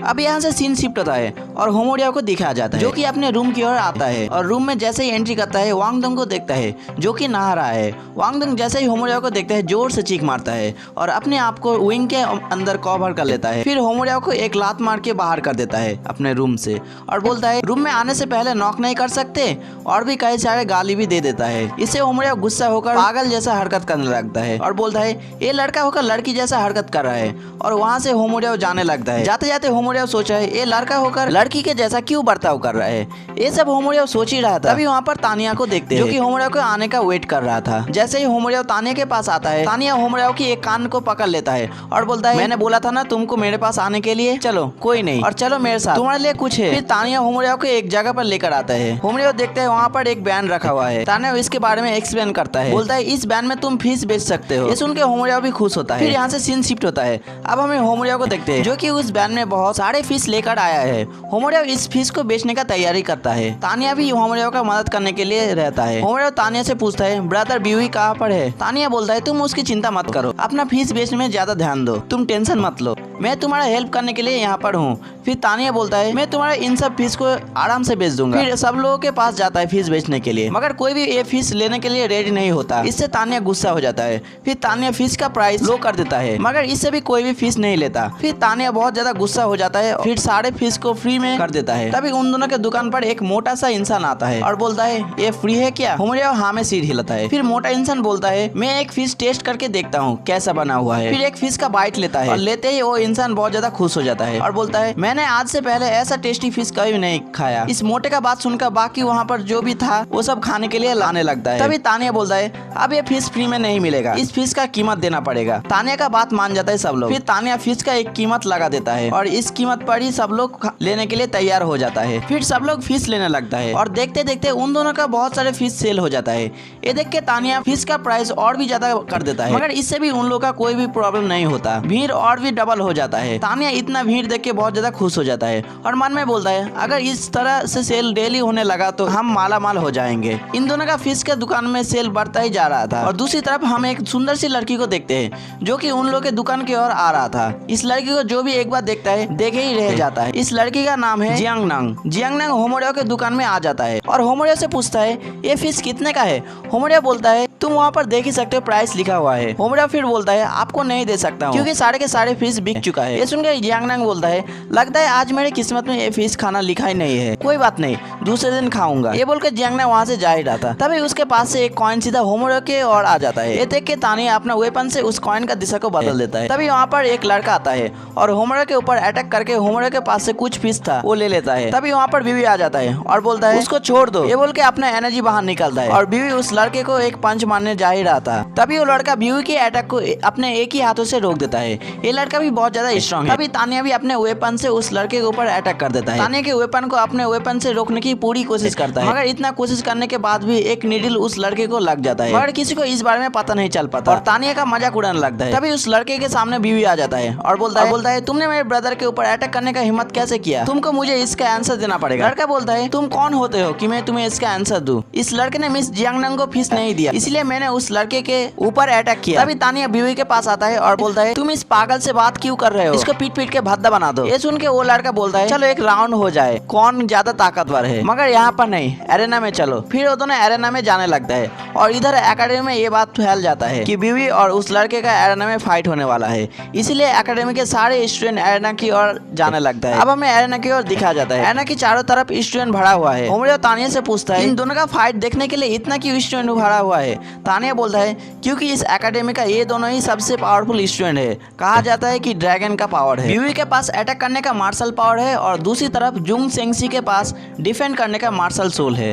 अब यहाँ से सीन शिफ्ट होता है और होमोरिया को दिखाया जाता है जो कि अपने रूम की ओर आता है और रूम में जैसे ही एंट्री करता है वांगडोंग को देखता है जो कि नहा रहा है। वांगडोंग जैसे ही होमोरिया को देखता है जोर से चीख मारता है और अपने आप को विंग के अंदर कवर कर लेता है। फिर होमोरिया को एक लात मार के बाहर कर देता है अपने रूम से और बोलता है रूम में आने से पहले नॉक नहीं कर सकते और भी कई सारे गाली भी दे देता है। इससे होमोरिया गुस्सा होकर पागल जैसा हरकत करने लगता है और बोलता है ये लड़का होकर लड़की जैसा हरकत कर रहा है और वहाँ से होमोरिया जाने लगता है। जाते जाते होमोरिया सोचा है ये लड़का होकर लड़की के जैसा क्यों बर्ताव कर रहा है। ये सब होमोरिया सोच ही रहा था। तभी वहाँ पर तानिया को देखते हैं जो कि होमोरिया को आने का वेट कर रहा था। जैसे ही होमोरिया तानिया के पास आता है तानिया होमोरिया की एक कान को पकड़ लेता है और बोलता है मैंने बोला था ना तुमको मेरे पास आने के लिए, चलो कोई नहीं और चलो मेरे साथ, तुम्हारे लिए कुछ है। फिर तानिया होमोरिया को एक जगह पर लेकर आता है। होमोरिया देखते हैं वहाँ पर एक बैन रखा हुआ है। तानिया इसके बारे में एक्सप्लेन करता है, बोलता है इस बैन में तुम फिश बेच सकते हो। ये सुन के होमोरिया भी खुश होता है। फिर यहाँ से सीन शिफ्ट होता है। अब हमें होमोरिया को देखते हैं जो कि उस बैन में बहुत सारे फिश लेकर आया है। होमोरिया इस फिश को बेचने का तैयारी करता है। तानिया भी होमोरिया का मदद करने के लिए रहता है। होमोरिया तानिया से पूछता है ब्रदर बीवी कहाँ पर है। तानिया बोलता है तुम उसकी चिंता मत करो, अपना फिश बेचने में ज्यादा ध्यान दो, तुम टेंशन मत लो, मैं तुम्हारा हेल्प करने के लिए यहाँ पर हूँ। फिर तानिया बोलता है मैं तुम्हारे इन सब फिश को आराम से बेच दूंगा। फिर सब लोगों के पास जाता है फिश बेचने के लिए, मगर कोई भी ये फिश लेने के लिए रेडी नहीं होता। इससे तानिया गुस्सा हो जाता है। फिर तानिया फिश का प्राइस लो कर देता है, मगर इससे भी कोई भी फिश नहीं लेता। फिर तानिया बहुत ज्यादा गुस्सा हो जाता है, फिर सारे फिश को फ्री में कर देता है। तभी उन दोनों के दुकान पर एक मोटा सा इंसान आता है और बोलता है ये फ्री है क्या। होमोरिया हाँ में सिर हिलाता है। फिर मोटा इंसान बोलता है मैं एक फिश टेस्ट करके देखता हूँ कैसा बना हुआ है। फिर एक फिश का बाइट लेता है और लेते ही वो इंसान बहुत ज्यादा खुश हो जाता है और बोलता है मैंने आज से पहले ऐसा टेस्टी फिश कभी नहीं खाया। इस मोटे का बात सुनकर बाकी वहाँ पर जो भी था वो सब खाने के लिए लाने लगता है। तभी तानिया बोलता है अब ये फिश फ्री में नहीं मिलेगा, इस फिश का कीमत देना पड़ेगा। तानिया का बात मान जाता है सब लोग। फिर तानिया फिश का एक कीमत लगा देता है और इस कीमत पर ही सब लोग लेने के लिए तैयार हो जाता है। फिर सब लोग फिश लेने लगता है और देखते देखते उन दोनों का बहुत सारे फिश सेल हो जाता है। ये देख के तानिया फिश का प्राइस और भी ज्यादा कर देता है, मगर इससे भी उन लोग का कोई भी प्रॉब्लम नहीं होता, भीड़ और भी डबल हो जाता है। तानिया इतना भीड़ देख के बहुत ज्यादा खुश हो जाता है और मन में बोलता है अगर इस तरह से सेल डेली होने लगा तो हम माला माल हो जाएंगे। इन दोनों का फिश के दुकान में सेल बढ़ता ही जा रहा था और दूसरी तरफ हम एक सुंदर सी लड़की को देखते हैं जो कि उन लोग के दुकान की ओर आ रहा था। इस लड़की को जो भी एक बार देखता है देखे ही रह जाता है। इस लड़की का नाम है जियांगनांग। जियांगनांग होमोरिया के दुकान में आ जाता है और होमोरिया से पूछता है ये फिश कितने का है। होमोरिया बोलता है तुम वहाँ पर देख ही सकते हो प्राइस लिखा हुआ है। होमोरिया फिर बोलता है आपको नहीं दे सकता हूँ क्योंकि सारे के सारे फिश बिक चुका है। ये सुनकर जियांगनांग बोलता है लगता है आज मेरी किस्मत में ये फिश खाना लिखा ही नहीं है, कोई बात नहीं दूसरे दिन खाऊंगा। ये बोलकर जियांगनांग वहाँ से जा ही रहा था। तभी उसके पास से एक कॉइन सीधा होमोरिया के और आ जाता है। ये देख के तानिया अपना वेपन से उस कॉइन का दिशा को बदल देता है। तभी वहाँ पर एक लड़का आता है और होमोरिया के ऊपर अटैक करके होमोरिया के पास से कुछ फिश था वो ले लेता है। तभी वहाँ पर बीवी आ जाता है और बोलता है उसको छोड़ दो। ये बोल के अपना एनर्जी बाहर निकलता है और बीवी उस लड़के को एक पंच मारने जा ही रहा था। तभी वो लड़का बीवी के अटैक को अपने एक ही हाथों से रोक देता है। ये लड़का भी बहुत ज्यादा स्ट्रॉन्ग है। तभी तानिया भी अपने वेपन से उस लड़के के ऊपर अटैक कर देता है। तानिया के वेपन को अपने वेपन से रोकने की पूरी कोशिश करता है, मगर इतना कोशिश करने के बाद भी एक नीडल उस लड़के को लग जाता है, मगर किसी को इस बारे में पता नहीं चल पाता और तानिया का मजाक उड़ाने लगता है। तभी उस लड़के के सामने बीवी आ जाता है और बोलता है तुमने मेरे ब्रदर के ऊपर अटैक करने का हिम्मत कैसे किया, तुमको मुझे इसका आंसर देना पड़ेगा। लड़का बोलता है तुम कौन होते हो कि मैं तुम्हें इसका आंसर दूं। इस लड़के ने मिस जियांगनांग को फिश नहीं दिया, इसलिए मैंने उस लड़के के ऊपर अटैक किया। तभी तानिया बीवी के पास आता है और बोलता है तुम इस पागल से बात क्यों कर रहे हो, इसको पीट पीट के भद्दा बना दो। ये सुन के वो लड़का बोलता है चलो एक राउंड हो जाए कौन ज्यादा ताकतवर है, मगर यहाँ पर नहीं एरेना में चलो। फिर वो दोनों एरेना में जाने लगता है और इधर एकेडमी में ये बात फैल जाता है कि बीवी और उस लड़के का एरेना में फाइट होने वाला है, इसीलिए एकेडमी के सारे स्टूडेंट एरेना की ओर जाने लगता है। अब हमें एरेना की ओर दिखाया जाता है। एरेना की चारों तरफ स्टूडेंट भरा हुआ है। होमोरिया तानिया से पूछता है इन दोनों का फाइट देखने के लिए इतना क्यों स्टूडेंट भरा हुआ है। तानिया बोलता है क्योंकि इस एकेडमी का ये दोनों ही सबसे पावरफुल स्टूडेंट है, कहा जाता है कि ड्रैगन का पावर है। बीवी के पास अटैक करने का मार्शल पावर है और दूसरी तरफ जुंग सेंगसी के पास डिफेंड करने का मार्शल सोल है।